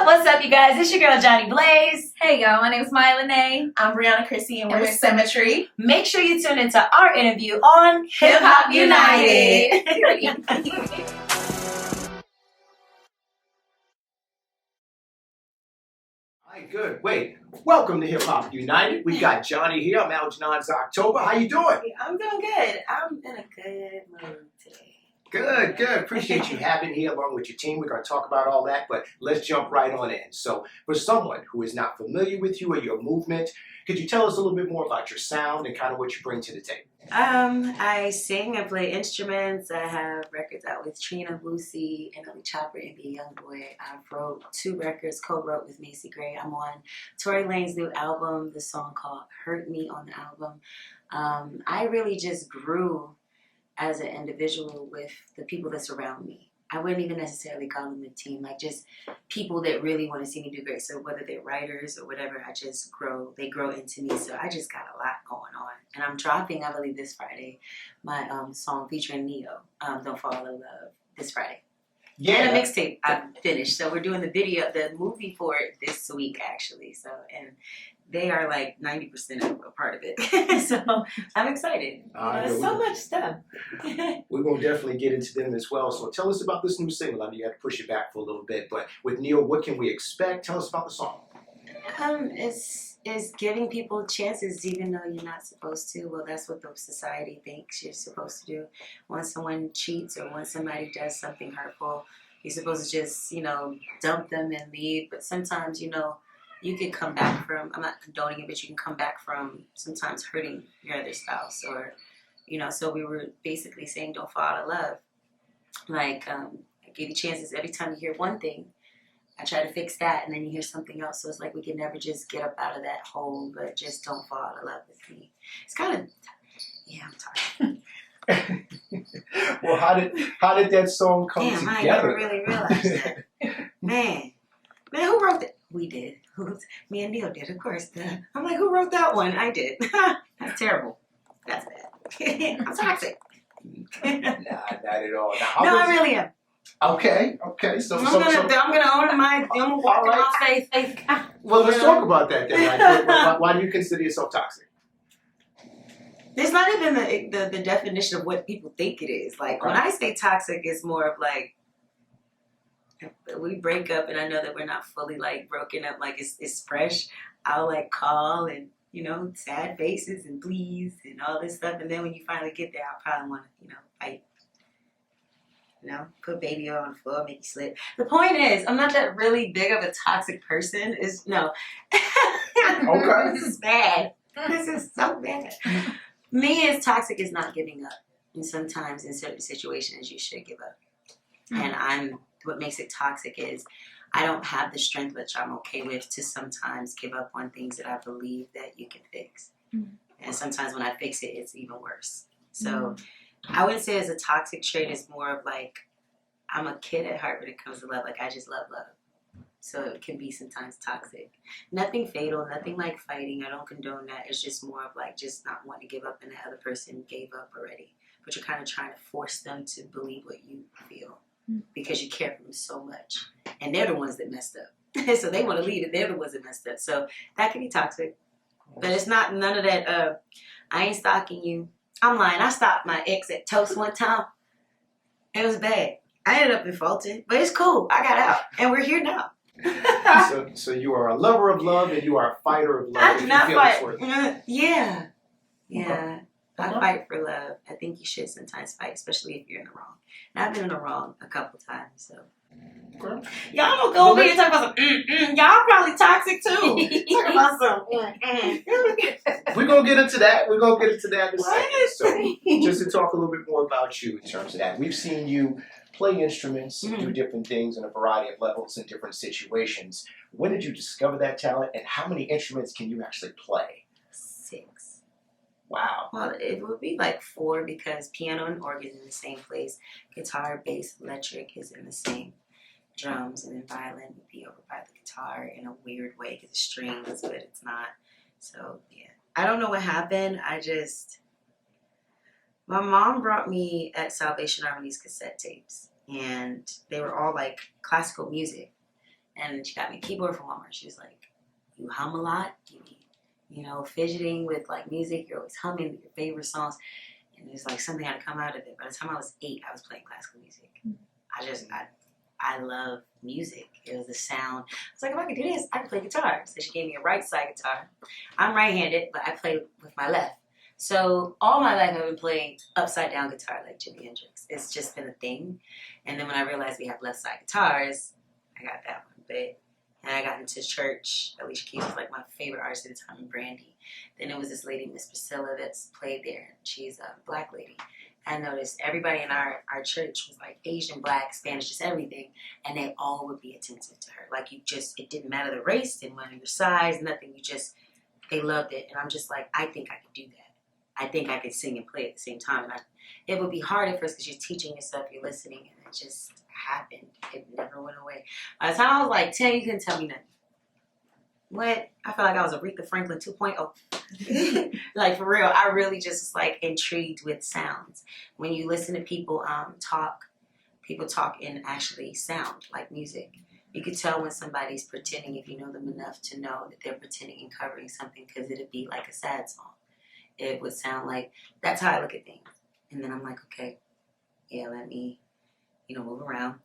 What's up, you guys? It's your girl, Jhonni Blaze. Hey, y'all. My name is Maya Lene. I'm Brianna Chrissy, and we're Symmetry. Make sure you tune into our interview on Hip Hop United. All right, good. Wait, welcome to Hip Hop United. We got Jhonni here. I'm Algernon's October. How you doing? I'm doing good. I'm in a good mood today. Good, good. Appreciate you having here along with your team. We're going to talk about all that, but let's jump right on in. So for someone who is not familiar with you or your movement, could you tell us a little bit more about your sound and kind of what you bring to the table? I sing, I play instruments, I have records out with Trina, Lucy, Emily Chopper, and Be Youngboy. I wrote 2 records, co-wrote with Macy Gray. I'm on Tory Lane's new album, the song called Hurt Me on the album. I really just grew as an individual with the people that surround me. I wouldn't even necessarily call them a team, like just people that really want to see me do great. So whether they're writers or whatever, I just grow, they grow into me. So I just got a lot going on. And I'm dropping, I believe this Friday, my song featuring Neo, Don't Fall in Love, this Friday. Yeah. And a mixtape I finished. So we're doing the movie for it this week actually. So, and they are like 90% of a part of it. So I'm excited. There's so much stuff. We're going to definitely get into them as well. So tell us about this new single. I know you had to push it back for a little bit, but with Neil, what can we expect? Tell us about the song. It's giving people chances even though you're not supposed to. Well, that's what the society thinks you're supposed to do. When someone cheats or when somebody does something hurtful, you're supposed to just, dump them and leave. But sometimes, you can come back from, I'm not condoning it, but you can come back from sometimes hurting your other spouse or, so we were basically saying don't fall out of love. Like, I give you chances every time you hear one thing, I try to fix that and then you hear something else. So it's like we can never just get up out of that hole, but just don't fall out of love with me. It's kind of, I'm tired. Well, how did that song come together? I never really realized that. Man, who wrote that? We did. Me and Neil did, of course. I'm like, who wrote that one? I did. That's terrible. That's bad. I'm toxic. Nah, not at all. No, I really am. Okay. So I'm gonna own my. I'm gonna walk in my face. Well, let's talk about that then. Like, why do you consider yourself toxic? It's not even the definition of what people think it is. Like when I say toxic, it's more of like we break up, and I know that we're not fully like broken up. Like it's fresh. I'll like call and sad faces and please and all this stuff, and then when you finally get there, I'll probably want to fight. Put baby on the floor, make you slip. The point is, I'm not that really big of a toxic person. No. Okay. This is bad. This is so bad. Me as toxic is not giving up. And sometimes in certain situations, you should give up. And what makes it toxic is I don't have the strength, which I'm okay with, to sometimes give up on things that I believe that you can fix. And sometimes when I fix it, it's even worse. So I wouldn't say it's a toxic trait. It's more of like I'm a kid at heart when it comes to love. Like I just love love. So it can be sometimes toxic. Nothing fatal, nothing like fighting. I don't condone that. It's just more of like just not wanting to give up and the other person gave up already. But you're kind of trying to force them to believe what you feel because you care for them so much. And they're the ones that messed up. So they want to leave and they're the ones that messed up. So that can be toxic. But it's not none of that, I ain't stalking you. I'm lying. I stopped my ex at Toast one time. It was bad. I ended up in Fulton, but it's cool. I got out, and we're here now. So you are a lover of love, and you are a fighter of love. I do not fight. Yeah. Okay. I fight for love. I think you should sometimes fight, especially if you're in the wrong. And I've been in the wrong a couple times, so. Okay. Y'all don't go over here and talk about some y'all probably toxic too. Talk about some We're going to get into that. We're going to get into that in a second. So just to talk a little bit more about you in terms of that. We've seen you play instruments, do different things in a variety of levels in different situations. When did you discover that talent, and how many instruments can you actually play? 6. Wow. Well, it would be like 4 because piano and organ is in the same place. Guitar, bass, electric is in the same. Drums, and then violin would be over by the guitar in a weird way because it's strings, but it's not. So, yeah. I don't know what happened. My mom brought me at Salvation Army these cassette tapes, and they were all like classical music. And she got me a keyboard from Walmart. She was like, you hum a lot, you be, fidgeting with like music, you're always humming your favorite songs. And it's like something had to come out of it. By the time I was 8, I was playing classical music. I love music. It was the sound. I was like, if I could do this, I could play guitar. So she gave me a right side guitar. I'm right-handed, but I play with my left. So all my life I've been playing upside down guitar like Jimi Hendrix. It's just been a thing. And then when I realized we have left side guitars, I got that one. And I got into church. Alicia Keys was like my favorite artist at the time, and Brandy. Then it was this lady, Miss Priscilla, that's played there. She's a black lady. I noticed everybody in our church was like Asian, black, Spanish, just everything. And they all would be attentive to her. Like it didn't matter the race, didn't matter your size, nothing. They loved it. And I'm just like, I think I could do that. I think I could sing and play at the same time. And it would be hard at first because you're teaching yourself, you're listening, and it just happened. It never went away. By the time I was like 10, you couldn't tell me nothing. What? I felt like I was Aretha Franklin 2.0. Like, for real, I really just was like intrigued with sounds. When you listen to people people talk in actually sound, like music. You could tell when somebody's pretending if you know them enough to know that they're pretending and covering something, because it'd be like a sad song. It would sound like, that's how I look at things. And then I'm like, okay, yeah, let me, move around.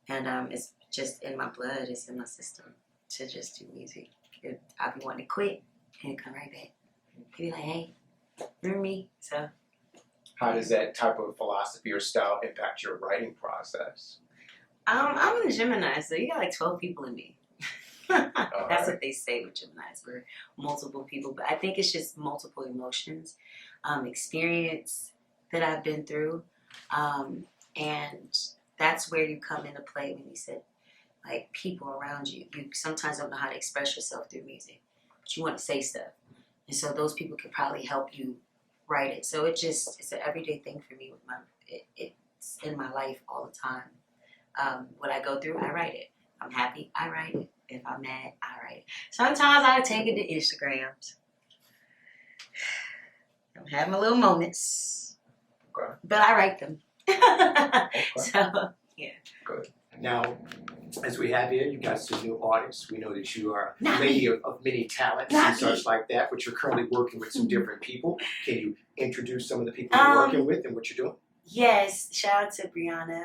And it's just in my blood, it's in my system to just do music. I'll be wanting to quit and come right back. He'd be like, hey, remember me? So. How does that type of philosophy or style impact your writing process? I'm a Gemini, so you got like 12 people in me. That's what they say with Geminis. We're multiple people, but I think it's just multiple emotions, experience that I've been through, and that's where you come into play when you said, like, people around you. You sometimes don't know how to express yourself through music, but you want to say stuff, and so those people could probably help you write it. So it's an everyday thing for me. It's in my life all the time. What I go through, I write it. I'm happy, I write it. If I'm mad, I write it. Sometimes I take it to Instagrams. I'm having my little moments. Okay. But I write them. Okay. So, yeah. Good. Now, as we have here, you got some new artists. We know that you are a Not lady me. of many talents Not and such me. like that, but you're currently working with some different people. Can you introduce some of the people you're working with and what you're doing? Yes, shout out to Brianna.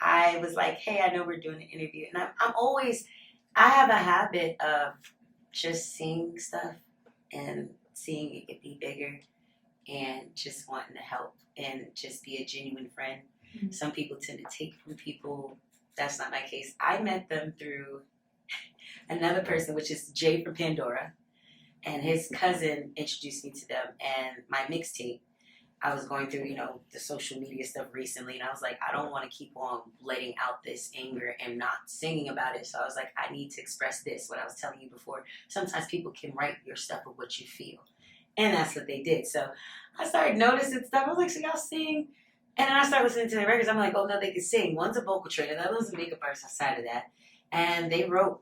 I was like, hey, I know we're doing an interview. And I have a habit of just seeing stuff and seeing it could be bigger and just wanting to help and just be a genuine friend. Mm-hmm. Some people tend to take from people. That's not my case. I met them through another person, which is Jay from Pandora. And his cousin introduced me to them. And my mixtape, I was going through, the social media stuff recently, and I was like, I don't want to keep on letting out this anger and not singing about it. So I was like, I need to express this, what I was telling you before. Sometimes people can write your stuff of what you feel. And that's what they did. So I started noticing stuff. I was like, so y'all sing? And then I started listening to the records. I'm like, oh, no, they can sing. One's a vocal trainer. The other one's a makeup artist outside of that. And they wrote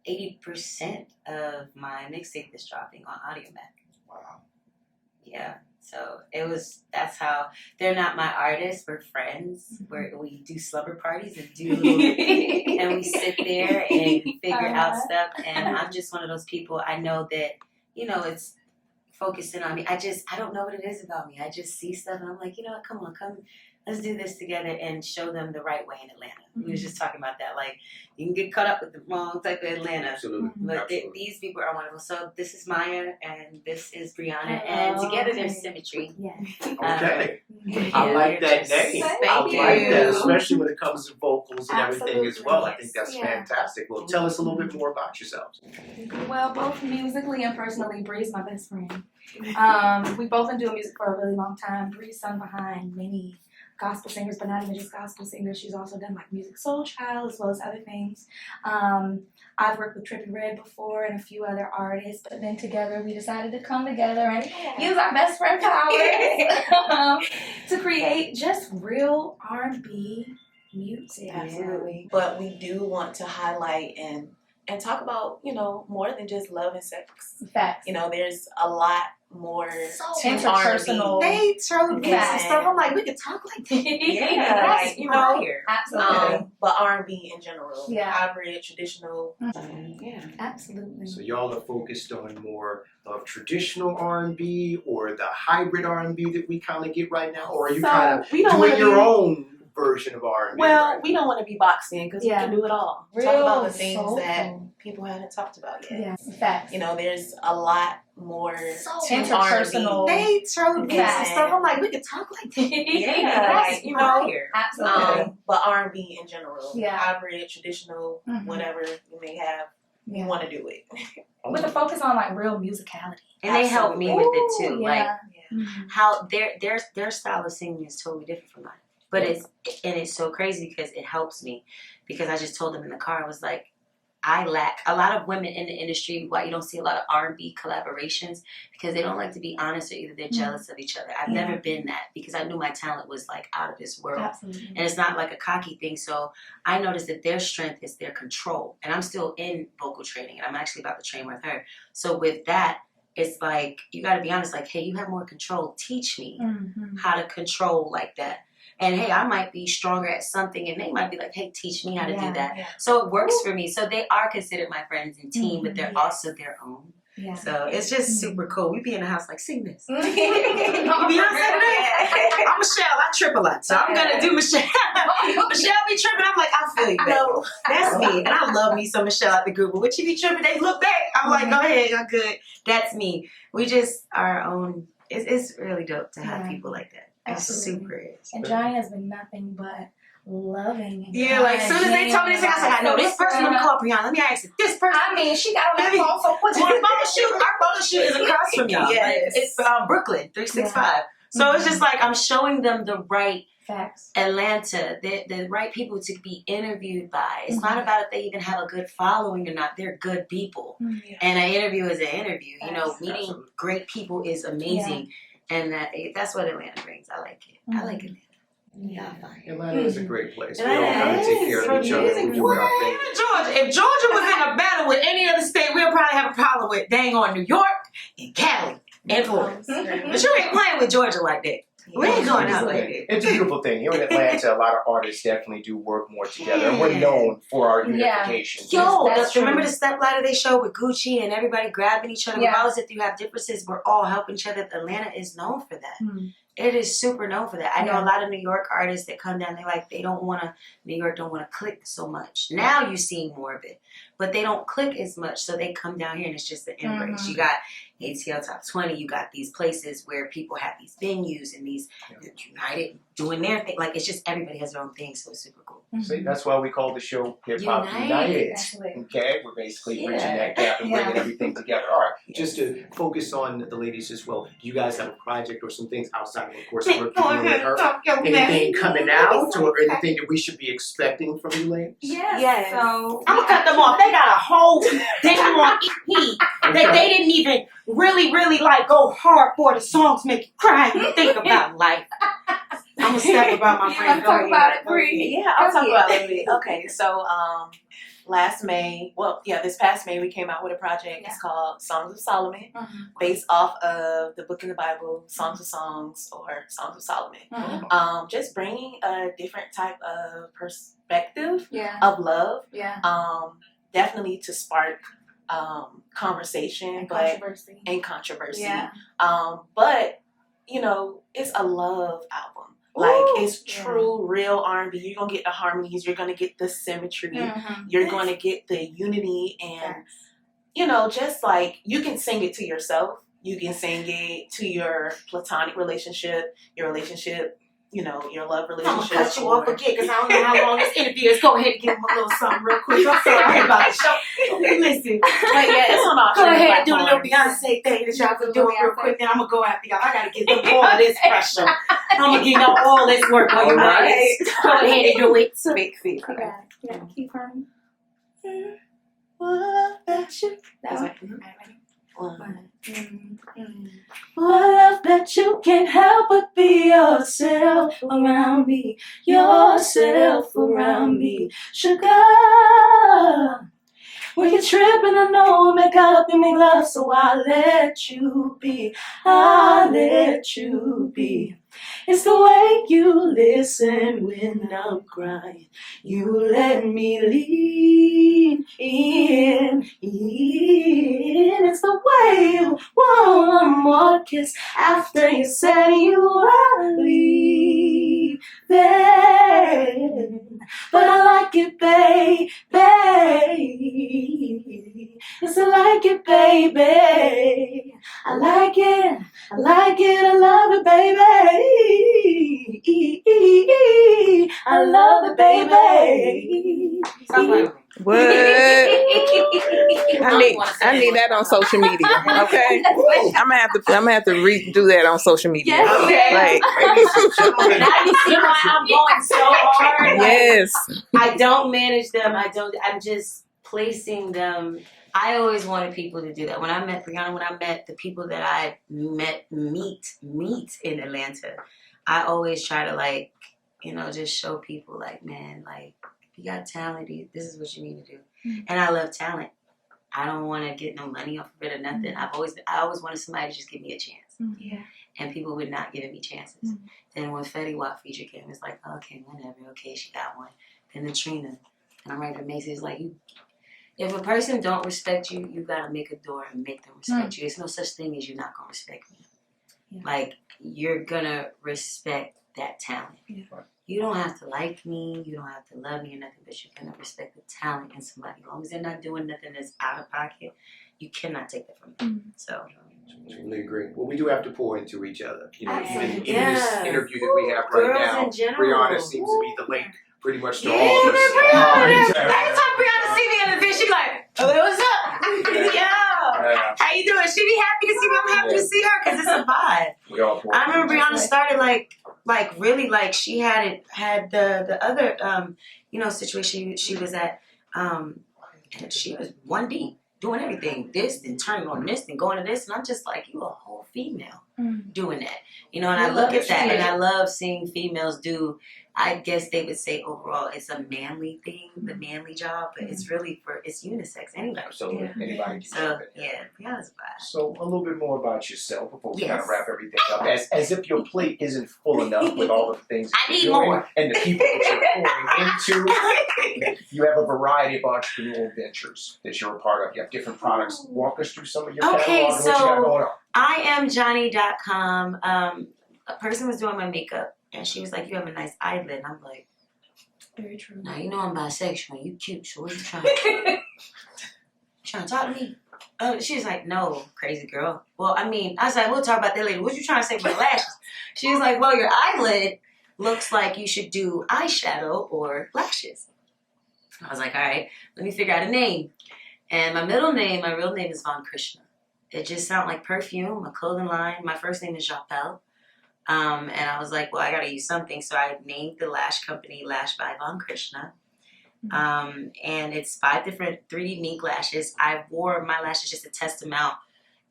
80% of my mixtape that's dropping on AudioMac. Wow. Yeah. So that's how, they're not my artists, we're friends, we do slumber parties and and we sit there and figure out stuff, and I'm just one of those people, I know that, it's focusing on me, I don't know what it is about me, I just see stuff and I'm like, come, let's do this together and show them the right way in Atlanta. We was just talking about that, like, you can get caught up with the wrong type of Atlanta. Absolutely. But Absolutely. These people are wonderful. So this is Maya and this is Brianna, and together there's symmetry. Yes. Okay. Yeah, I like that just- name. Thank I like you. that, especially when it comes to vocals and everything as Absolutely, well. I yes. think that's Yeah. fantastic. Well, tell us a little bit more about yourselves. Well, both musically and personally, Bree's my best friend. We both been doing music for a really long time. Bree's sung behind many gospel singers, but not even just gospel singers. She's also done like Music Soul Child as well as other things. I've worked with Trippie Redd before and a few other artists, but then together we decided to come together and use our best friend powers to create just real R&B music. Absolutely. But we do want to highlight and and talk about, more than just love and sex. Facts. There's a lot more to interpersonal. R&B. They throw in Yeah. some stuff. I'm like, we could talk like that. Yeah, That's like, fire. Absolutely. But R&B in general, Yeah. hybrid, traditional, yeah. Absolutely. So y'all are focused on more of traditional R&B or the hybrid R&B that we kind of get right now, or are you So, kind of we don't doing wanna your be- own version of R&B? Well, right we don't want to be boxed in because Yeah. we can do it all. Real Talk about the things soulful. that people haven't talked about yet. Yeah. Facts. There's a lot more to interpersonal. R&B. They throw in Yeah. some stuff. I'm like, we could talk like that. Yeah, That's like, fire. Absolutely. But R&B in general, Yeah. hybrid, traditional, Mhm. whatever you may have, you Yeah. want to do it. With a focus on like real musicality. And they help me with it too. Ooh, Like yeah. how their style of singing is totally different from mine. But it's so crazy because it helps me, because I just told them in the car, I was like, I lack a lot of women in the industry. Why you don't see a lot of R&B collaborations, because they don't like to be honest, or either they're jealous of each other. I've Yeah. never been that, because I knew my talent was like out of this world. Absolutely. And it's not like a cocky thing. So I noticed that their strength is their control. And I'm still in vocal training, and I'm actually about to train with her. So with that, it's like, you got to be honest, like, hey, you have more control. Teach me Mm-hmm. how to control like that. And hey, I might be stronger at something, and they might be like, hey, teach me how to do that. Yeah. So it works for me. So they are considered my friends and team, but they're Mhm. also their own. Yeah. So it's just super cool. We be in the house like, sing this. Beyonce I'm Michelle. I trip a lot, so I'm gonna do Michelle. Michelle be tripping. I'm like, I feel you, baby. No. That's me, and I love me some Michelle at the group. But when she be tripping, they look back. I'm like, go ahead, you're good. That's me. We just are our own. It's really dope to have Yeah. people like that. Absolutely. It's super is. And Jhonni has been nothing but loving. And Yeah, like as soon as they told me this, I was like, I know this person. Let me call Brianna. Let me ask this person. I mean, she got on that phone so quick. Well, the photo shoot, our photo shoot is across from y'all. Yes. Like, it's Brooklyn 365. So it's just like I'm showing them the right Facts. Atlanta, the right people to be interviewed by. It's not about if they even have a good following or not. They're good people. Mhm. And an interview is an interview. You know, Yes. meeting Absolutely. great people is amazing. And that's what Atlanta brings. I like it. I like Atlanta. Yeah. Atlanta is a great place. We all Atlanta kind of take care of each other and do our thing. Even Georgia. If Georgia was in a battle with any other state, we'll probably have a problem with dang on New York and Cali and Florida. But you ain't playing with Georgia like that. We ain't going out like that. It's a beautiful thing. Here in Atlanta, a lot of artists definitely do work more together, and we're known for our Yeah. unification. Yo, That's true. remember the step ladder they showed with Gucci and everybody grabbing each other? Yeah. Regardless if you have differences, we're all helping each other. Atlanta is known for that. Mhm. It is super known for that. I know Yeah. a lot of New York artists that come down, they don't want to, New York don't want to click so much. Now you see more of it, but they don't click as much. So they come down here and it's just an embrace. Mhm. You got ATL Top 20, you got these places where people have these venues and these United doing their thing. Like, it's just everybody has their own thing, so it's super cool. See, that's why we call the show Hip Hop United. United. Actually. Okay, we're basically Yeah. bridging that gap and bringing Yeah. everything together. All right, just to focus on the ladies as well. Do you guys have a project or some things outside of, course, work you're doing with her? Anything coming out or anything that we should be expecting from you ladies? Yes. Yes. So I'm gonna cut them off. They got a whole damn on EP that they didn't even really like go hard for. The songs make you cry and think about life. I'm gonna step about my friend. Let's talk about it, Bree. Yeah, I'll talk Go about it a ahead. little bit. Okay, so this past May we came out with a project. Yeah. It's called Songs of Solomon, Mhm. based off of the book in the Bible, Songs of Songs or Songs of Solomon. Mhm. Just bringing a different type of perspective Yeah. of love. Yeah. Definitely to spark conversation, And but controversy. and controversy. Yeah. But it's a love album. Like, Ooh, it's yeah. true, real R&B. You're gonna get the harmonies. You're gonna get the symmetry. Mhm. You're gonna get the unity, and just like you can sing it to yourself. You can sing it to your platonic relationship, your relationship, your love I'm relationship. gonna cut you off again because I don't know how long this interview is. Go ahead and give them a little something real quick. I'm sorry about the show. Listen, But yeah, it's on all go streaming ahead and do a little platforms. Beyonce thing that y'all can do it real quick. Then I'm gonna go after y'all. I gotta give them all this pressure. I'm gonna give y'all all this work on you All guys. Go ahead and do it. Big feet. You got it. You got to keep on. What about you? That That's one. right. All right, One. ready? Love that you can't help but be yourself around me, yourself around me, sugar. When you're tripping, I know we'll make up and make love, so I'll let you be. I'll let you be. It's the way you listen when I'm crying. You let me lean in. It's the way you want one more kiss after you said you were leaving. But I like it, baby. Yes, I like it, baby. I like it. I like it, I love it, baby. I love it, baby. Stop playing with me. What? I need that on social media. Okay, I'm gonna have to redo that on social media. Yes. Like, Now you see why I'm going so hard. Like, yes. I don't manage them. I'm just placing them. I always wanted people to do that. When I met Brianna, when I met the people that I meet in Atlanta, I always try to, like, just show people, like, man, like, if you got talent, this is what you need to do. And I love talent. I don't want to get no money off of it or nothing. I always wanted somebody to just give me a chance. Yeah. And people would not give me chances. Then when Fetty Wap feature came, it's like, okay, whatever, okay, she got one. Then the Trina. And I'm right to Macy, it's like, if a person don't respect you, you gotta make a door and make them respect you. There's no such thing as you're not gonna respect me. Yeah. Like, you're gonna respect that talent. Yeah. You don't have to like me, you don't have to love me or nothing, but you're gonna respect the talent in somebody. As long as they're not doing nothing that's out of pocket, you cannot take that from them. So Totally agree. Well, we do have to pour into each other. Even in this Yes. interview that we have right Girls now, in general. Brianna seems to be the link pretty much to yeah, all of us. Brianna. Anytime. Every time Brianna see me in the video, she be like, oh, what's up? Yeah. How you doing? She be happy to see me. I'm happy to see her because it's a vibe. We all pour I remember into each Brianna started like really like she had the other situation she was at and she was one deep doing everything, this and turning on this and going to this, and I'm just like, you a whole female doing that, and I look at that and I love seeing females do. I guess they would say overall it's a manly thing, the manly job, but it's really it's unisex anybody. Absolutely. Anybody can So jump in. yeah, Brianna's vibe. So a little bit more about yourself before we kind Yes. of wrap everything up. As if your plate isn't full enough with all of the things that I you're need doing more. and the people that you're pouring into. You have a variety of entrepreneurial ventures that you're a part of. You have different products. Walk us through some of your Okay, catalog and what you got so going on. I am Jhonni.com. A person was doing my makeup and she was like, you have a nice eyelid. And I'm like, Very true. now you know I'm bisexual and you cute, so what are you trying to talk to me? She was like, no, crazy girl. Well, I was like, we'll talk about that later. What you trying to say about lashes? She was like, well, your eyelid looks like you should do eyeshadow or lashes. I was like, all right, let me figure out a name. And my real name is Von Krishna. It just sounded like perfume, a clothing line. My first name is Japel. And I was like, well, I got to use something. So I named the lash company Lash by Von Krishna. And it's 5 different 3D mink lashes. I wore my lashes just to test them out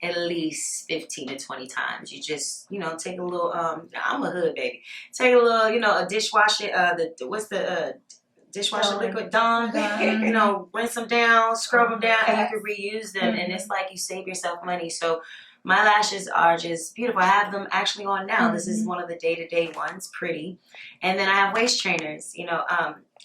at least 15 to 20 times. You just, take a little, I'm a hood baby. Take a little, a dishwasher, what's the dishwasher liquid? Dawn. Rinse them down, scrub them down, and you can reuse them. And it's like you save yourself money. So my lashes are just beautiful. I have them actually on now. This is one of the day-to-day ones, pretty. And then I have waist trainers.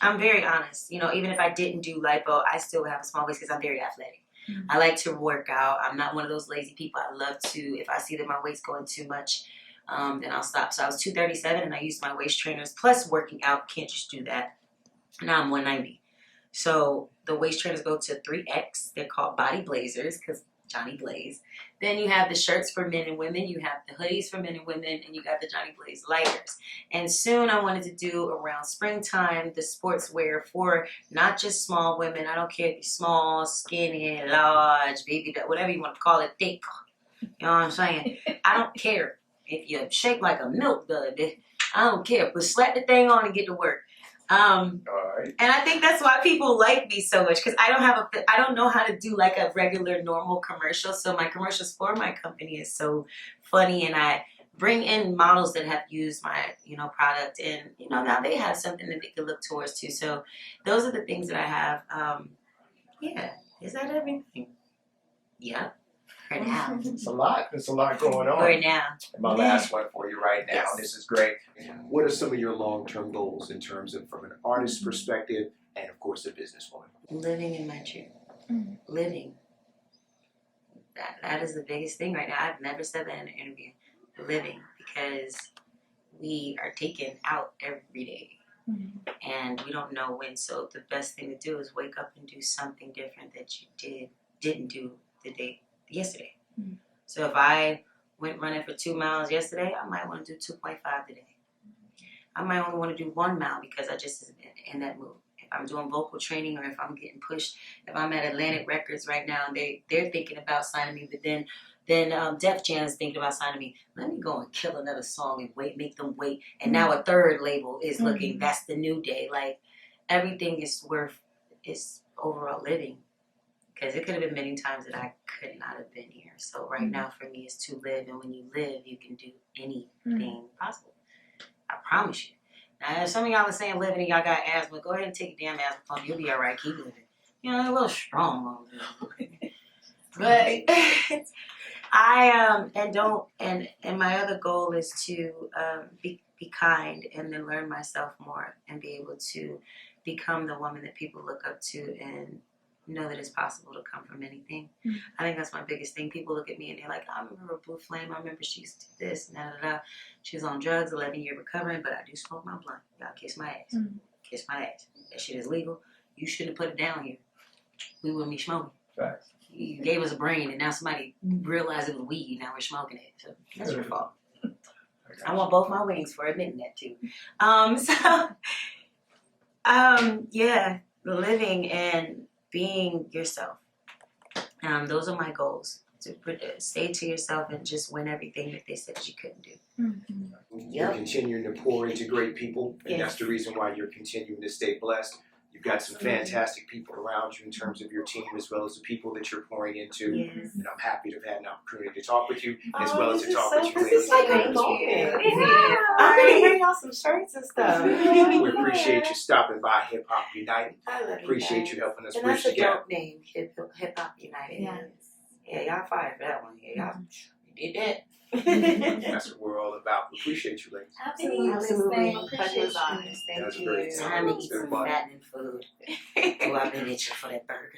I'm very honest. Even if I didn't do lipo, I still have a small waist because I'm very athletic. I like to work out. I'm not one of those lazy people. I love to, if I see that my weight's going too much, then I'll stop. So I was 237 and I used my waist trainers plus working out. Can't just do that. Now I'm 190. So the waist trainers go to 3X. They're called body blazers because Jhonni Blaze. Then you have the shirts for men and women. You have the hoodies for men and women. And you got the Jhonni Blaze lighters. And soon I wanted to do around springtime the sportswear for not just small women. I don't care if you're small, skinny, large, baby, whatever you want to call it, thick. You know what I'm saying? I don't care if you're shaped like a milk dud. I don't care. But slap the thing on and get to work. And I think that's why people like me so much because I don't know how to do like a regular normal commercial. So my commercials for my company is so funny, and I bring in models that have used my product, and now they have something that they can look towards too. So those are the things that I have. Is that everything? Yep. For now. It's a lot. There's a lot going on. For now. And my last one for you right now. Yes. This is great. What are some of your long-term goals in terms of from an artist's perspective and of course a businesswoman? Living in my truth. Living. That is the biggest thing right now. I've never said that in an interview. Living, because we are taken out every day. And we don't know when. So the best thing to do is wake up and do something different that you didn't do yesterday. So if I went running for 2 miles yesterday, I might want to do 2.5 today. I might only want to do 1 mile because I just isn't in that mood. If I'm doing vocal training or if I'm getting pushed, if I'm at Atlantic Records right now and they're thinking about signing me, but then Def Jam is thinking about signing me. Let me go and kill another song and make them wait. And now a third label is looking. That's the new day. Like everything is overall living. Because it could have been many times that I could not have been here. So right now for me is to live. And when you live, you can do anything possible. I promise you. Now, if some of y'all are saying living and y'all got asthma, go ahead and take a damn asthma pump. You'll be all right. Keep living. You know, a little strong. But I and my other goal is to be kind and then learn myself more and be able to become the woman that people look up to and know that it's possible to come from anything. I think that's my biggest thing. People look at me and they're like, I remember Blue Flame. I remember she used to do this and da. She was on drugs, 11-year recovering, but I do smoke my blunt. Y'all kiss my ass. Kiss my ass. That shit is legal. You shouldn't have put it down here. We wouldn't be smoking. Facts. You gave us a brain and now somebody realized it was weed. Now we're smoking it. So that's your fault. I want both my wings for admitting that too. Yeah, living and being yourself. Those are my goals. To stay to yourself and just win everything that they said you couldn't do. You're continuing to pour into great people, and that's the reason why you're continuing to stay blessed. You've got some fantastic people around you in terms of your team, as well as the people that you're pouring into. Yes. And I'm happy to have had an opportunity to talk with you, as well as to talk with you. This is like a moment. I'm gonna bring y'all some shirts and stuff. We appreciate you stopping by Hip Hop United. I love Appreciate you helping us And bridge that's the a gap. dope name, Hip Hop United. Yes. Yeah, y'all fired for that one. Yeah, y'all did that. That's what we're all about. We appreciate you, ladies. Absolutely. Pleasure was ours. That was a great Time to It's eat been some fun. fattening food. Oh, I've been itching for that burger.